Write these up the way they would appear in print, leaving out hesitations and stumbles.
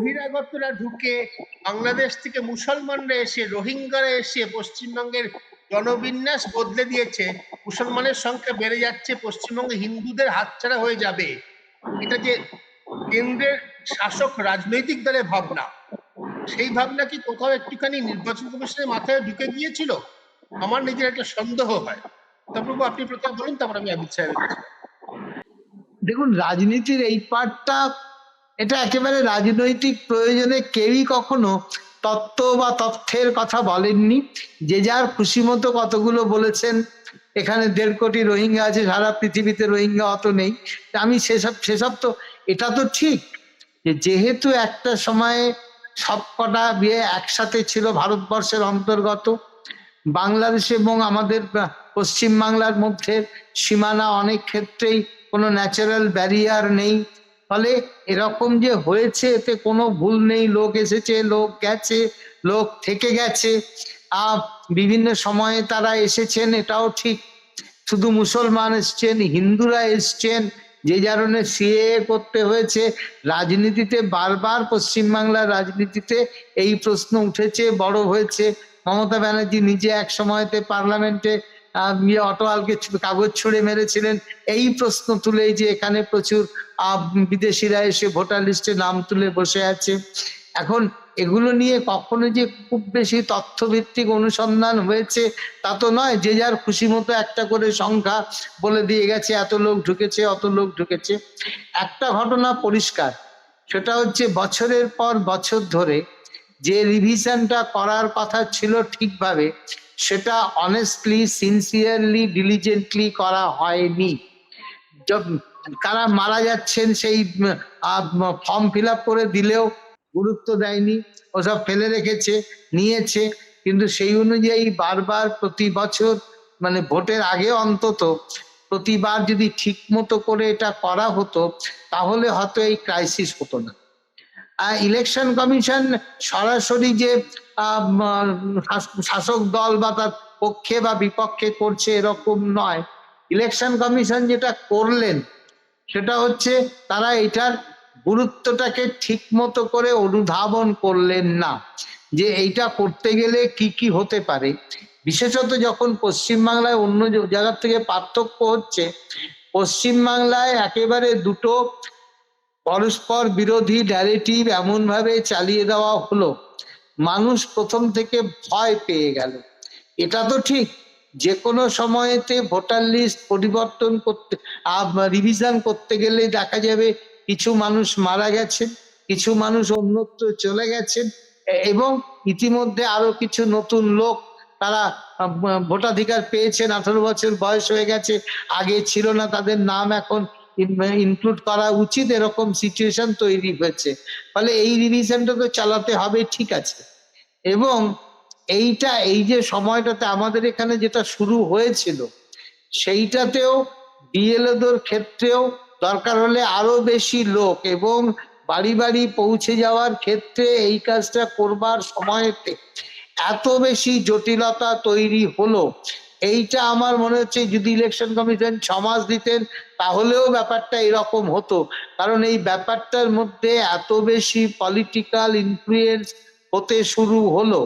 বহিরাগতরা ঢুকে বাংলাদেশ থেকে মুসলমানরা এসে রোহিঙ্গারা এসে পশ্চিমবঙ্গের জনবিন্যাস বদলে দিয়েছে, মুসলমানের সংখ্যা বেড়ে যাচ্ছে, পশ্চিমবঙ্গে হিন্দুদের হাতছাড়া হয়ে যাবে, এটা যে কেন্দ্রের শাসক রাজনৈতিক দলের ভাবনা, সেই ভাবনা কি কোথাও একটুখানি নির্বাচন কমিশনের মাথায় ঢুকে গিয়েছিল? আমার নিজের একটা সন্দেহ হয়। তবু আপনি প্রথমে বলুন, তারপর আমি অমিত সাহেবের কাছে। দেখুন, রাজনীতির এই পার্টটা, এটা একেবারে রাজনৈতিক প্রয়োজনে কেউই কখনো তত্ত্ব বা তথ্যের কথা বলেননি। যে যার খুশি মতো কতগুলো বলেছেন, এখানে 1.5 কোটি রোহিঙ্গা আছে, সারা পৃথিবীতে রোহিঙ্গা অত নেই। আমি সেসব তো, এটা তো ঠিক যে যেহেতু একটা সময়ে সবকটা বিয়ে একসাথে ছিল, ভারতবর্ষের অন্তর্গত, বাংলাদেশ এবং আমাদের পশ্চিম বাংলার মধ্যে সীমানা অনেক ক্ষেত্রেই কোনো ন্যাচারাল ব্যারিয়ার নেই, ফলে এরকম যে হয়েছে এতে কোনো ভুল নেই। লোক এসেছে, লোক গেছে, লোক থেকে গেছে, বিভিন্ন সময়ে তারা এসেছেন, এটাও ঠিক। শুধু মুসলমান এসছেন, হিন্দুরা এসছেন, যে কারণে সিএ করতে হয়েছে। রাজনীতিতে বারবার পশ্চিমবাংলার রাজনীতিতে এই প্রশ্ন উঠেছে, বড় হয়েছে। মমতা ব্যানার্জি নিজে এক সময়তে পার্লামেন্টে অটোয়ালকে কাগজ ছুঁড়ে মেরেছিলেন এই প্রশ্ন তুলে, যে এখানে প্রচুর বিদেশিরা এসে ভোটার লিস্টে নাম তুলে বসে আছে। এখন এগুলো নিয়ে কখনো যে খুব বেশি তথ্যভিত্তিক অনুসন্ধান হয়েছে তা তো নয়। যে যার খুশি মতো একটা করে সংখ্যা বলে দিয়ে গেছে, এত লোক ঢুকেছে, অত লোক ঢুকেছে। একটা ঘটনা পরিষ্কার, সেটা হচ্ছে বছরের পর বছর ধরে যে রিভিশনটা করার কথা ছিল ঠিকভাবে, সেটা অনেস্টলি, সিনসিয়ারলি, ডিলিজেন্টলি করা হয়নি। কারা মারা যাচ্ছেন সেই ফর্ম ফিল আপ করে দিলেও গুরুত্ব দেয়নি, ওসব ফেলে রেখেছে, নিয়েছে। কিন্তু সেই অনুযায়ী বারবার প্রতি বছর, মানে ভোটের আগে অন্তত প্রতিবার যদি ঠিক মতো করে এটা করা হতো, তাহলে হয়তো এই ক্রাইসিস হতো না। ইলেকশন কমিশন সরাসরি যে শাসক দল বা তার পক্ষে বা বিপক্ষে করছে এরকম নয়। ইলেকশন কমিশন যেটা করলেন সেটা হচ্ছে তারা এটার গুরুত্বটাকে ঠিক মতো করে অনুধাবন করলেন না, যে এইটা করতে গেলে কি কি হতে পারে। বিশেষত যখন পশ্চিমবাংলায় অন্য জায়গার থেকে পার্থক্য হচ্ছে, পশ্চিমবাংলায় একেবারে দুটো পরস্পর বিরোধী ন্যারেটিভ এমন ভাবে চালিয়ে দেওয়া হলো, মানুষ প্রথম থেকে ভয় পেয়ে গেল। এটা তো ঠিক, যে কোনো সময়তে ভোটার লিস্ট পরিবর্তন করতে, রিভিশন করতে গেলে দেখা যাবে কিছু মানুষ মারা গেছেন, কিছু মানুষ অন্যত্র চলে গেছেন, এবং ইতিমধ্যে আরো কিছু নতুন লোক তারা ভোটাধিকার পেয়েছেন, 18 বছর বয়স হয়ে গেছে, আগে ছিল না, তাদের নাম এখন ইনক্লুড করা উচিত, এরকম সিচুয়েশন তৈরি হয়েছে। ফলে এই রিভিশনটা তো চালাতে হবে, ঠিক আছে। এবং এইটা, এই যে সময়টাতে আমাদের এখানে যেটা শুরু হয়েছিল, সেইটাতেও বিএলওদের ক্ষেত্রেও দরকার হলে আরো বেশি লোক এবং বাড়ি বাড়ি পৌঁছে যাওয়ার ক্ষেত্রে এই কাজটা করবার সময়তে এত বেশি জটিলতা তৈরি হলো। এইটা আমার মনে হচ্ছে যদি ইলেকশন কমিশন 6 মাস দিতেন তাহলেও ব্যাপারটা এরকম হতো। কারণ এই ব্যাপারটার মধ্যে এত বেশি পলিটিক্যাল ইনফ্লুয়েন্স হতে শুরু হলো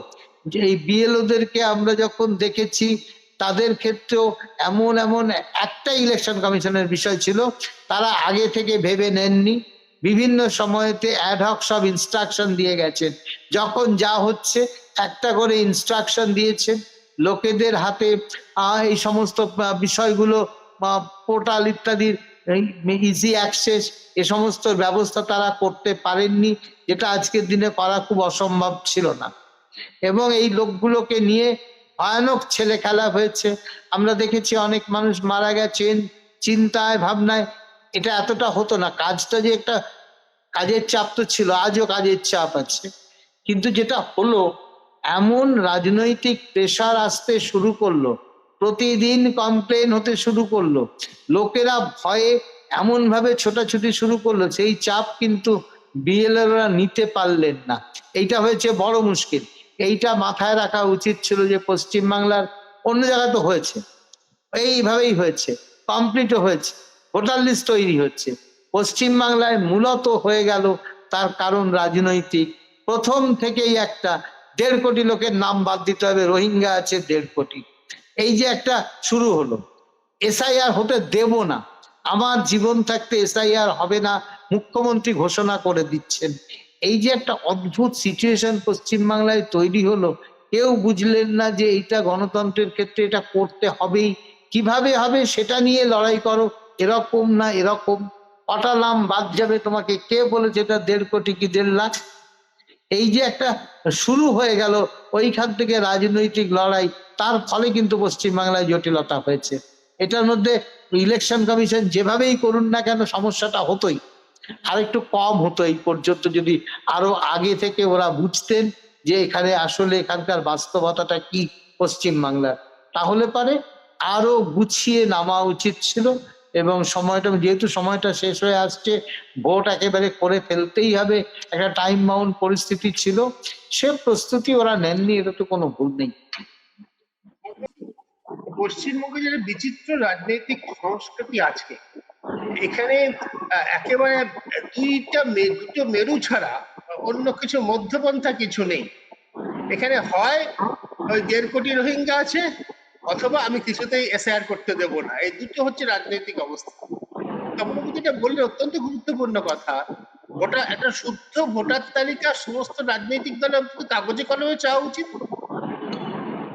যে এই বিএলওদেরকে আমরা যখন দেখেছি, তাদের ক্ষেত্রেও এমন এমন একটা ইলেকশন কমিশনের বিষয় ছিল, তারা আগে থেকে ভেবে নেননি, বিভিন্ন সময়তে অ্যাডহক সব ইনস্ট্রাকশন দিয়ে গেছেন। যখন যা হচ্ছে একটা করে ইনস্ট্রাকশন দিয়েছেন, লোকেদের হাতে এই সমস্ত বিষয়গুলো পোর্টাল ইত্যাদির ইজি অ্যাক্সেস, এ সমস্ত ব্যবস্থা তারা করতে পারেননি, যেটা আজকের দিনে করা খুব অসম্ভব ছিল না। এবং এই লোকগুলোকে নিয়ে ভয়ানক ছেলে খেলা হয়েছে। আমরা দেখেছি অনেক মানুষ মারা গেছেন চিন্তায় ভাবনায়। এটা এতটা হতো না, কাজটা যে একটা কাজের চাপ তো ছিল, আজও কাজের চাপ আছে, কিন্তু যেটা হলো এমন রাজনৈতিক প্রেশার আসতে শুরু করলো, প্রতিদিন কমপ্লেন হতে শুরু করলো, লোকেরা ভয়ে এমন ভাবে ছোটাছুটি শুরু করলো, সেই চাপ কিন্তু বিএলওরা নিতে পারলেন না। এইটা হয়েছে বড় মুশকিল। এইটা মাথায় রাখা উচিত ছিল যে পশ্চিমবাংলার, অন্য জায়গায় তো হয়েছে, এইভাবেই হয়েছে, কমপ্লিটও হয়েছে, ভোটার লিস্ট তৈরি হচ্ছে, পশ্চিমবাংলায় মূলত হয়ে গেল তার কারণ রাজনৈতিক। প্রথম থেকেই একটা 1.5 কোটি লোকের নাম বাদ দিতে হবে, রোহিঙ্গা আছে 1.5 কোটি। এই যে একটা শুরু হলো, এসআইআর হতে দেব না, আমার জীবন থাকতে এসআইআর হবে না, মুখ্যমন্ত্রী ঘোষণা করে দিচ্ছেন। এই যে একটা অদ্ভুত সিচুয়েশন পশ্চিমবাংলায় তৈরি হলো, কেউ বুঝলেন না যে এটা গণতন্ত্রের ক্ষেত্রে এটা করতে হবেই। কিভাবে হবে সেটা নিয়ে লড়াই করো, এরকম না এরকম, পাঠালাম বাদ যাবে, তোমাকে কে বলেছে এটা 1.5 কোটি কি 1.5 লাখ? এই যে একটা শুরু হয়ে গেল ওইখান থেকে রাজনৈতিক লড়াই, তার ফলে কিন্তু পশ্চিমবাংলায় জটিলতা হয়েছে। এটার মধ্যে ইলেকশন কমিশন যেভাবেই করুন না কেন সমস্যাটা হতোই, আর একটু কম হতো এই পর্যন্ত যদি আরো আগে থেকে ওরা বুঝতেন যে এখানে আসলে এখানকার বাস্তবতাটা কি পশ্চিমবাংলার, তাহলে পারে আরো গুছিয়ে নামা উচিত ছিল। এবং সময়টা যেহেতু সময়টা শেষ হয়ে আসছে, ভোট একেবারে করে ফেলতেই হবে, একটা টাইম বাউন্ড পরিস্থিতি ছিল, সে প্রস্তুতি ওরা নেননি, এটা তো কোনো ভুল নেই। পশ্চিমবঙ্গে যে বিচিত্র রাজনৈতিক সংস্কৃতি আজকে, এখানে একেবারে দুটো মেরু ছাড়া অন্য কিছু মধ্যপন্থা কিছু নেই। এখানে হয় ওই 1.5 কোটি রোহিঙ্গা আছে, অথবা আমি কিছুতেই এসআইআর করতে দেব না। এই দুটো হচ্ছে রাজনৈতিক অবস্থা। তপনবাবু যেটা বললেন অত্যন্ত গুরুত্বপূর্ণ কথা, একটা শুদ্ধ ভোটার তালিকা সমস্ত রাজনৈতিক দলের কাগজে কলমে চাওয়া উচিত।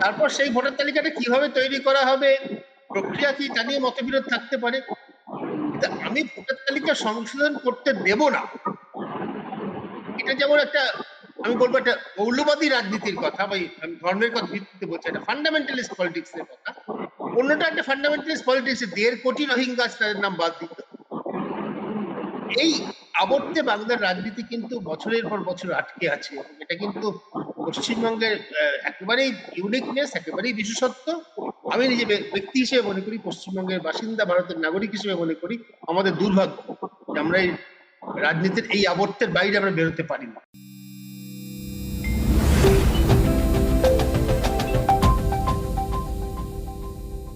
তারপর সেই ভোটার তালিকাটা কিভাবে তৈরি করা হবে, প্রক্রিয়া কি, তা নিয়ে মতবিরোধ থাকতে পারে। আমি ভোটার তালিকা সংশোধন করতে দেব না, এটা যেমন একটা, আমি বলবো একটা মৌলবাদী রাজনীতির কথা, বা আমি ধর্মের কথা ভিত্তিতে বলছি, একটা ফান্ডামেন্টালিস্ট পলিটিক্স এর কথা। অন্যটা একটা ফান্ডামেন্টালিস্ট পলিটিক্স, 1.5 কোটি রোহিঙ্গা তাদের নাম বাদ দিত। এই আবর্তে বাংলার রাজনীতি কিন্তু বছরের পর বছর আটকে আছে। এটা কিন্তু পশ্চিমবঙ্গের একেবারেই ইউনিকনেস, একেবারেই বিশেষত্ব। আমি নিজে ব্যক্তি হিসেবে মনে করি, পশ্চিমবঙ্গের বাসিন্দা, ভারতের নাগরিক হিসেবে মনে করি আমাদের দুর্ভাগ্য যে আমরা এই রাজনীতির এই আবর্তের বাইরে আমরা বেরোতে পারি না।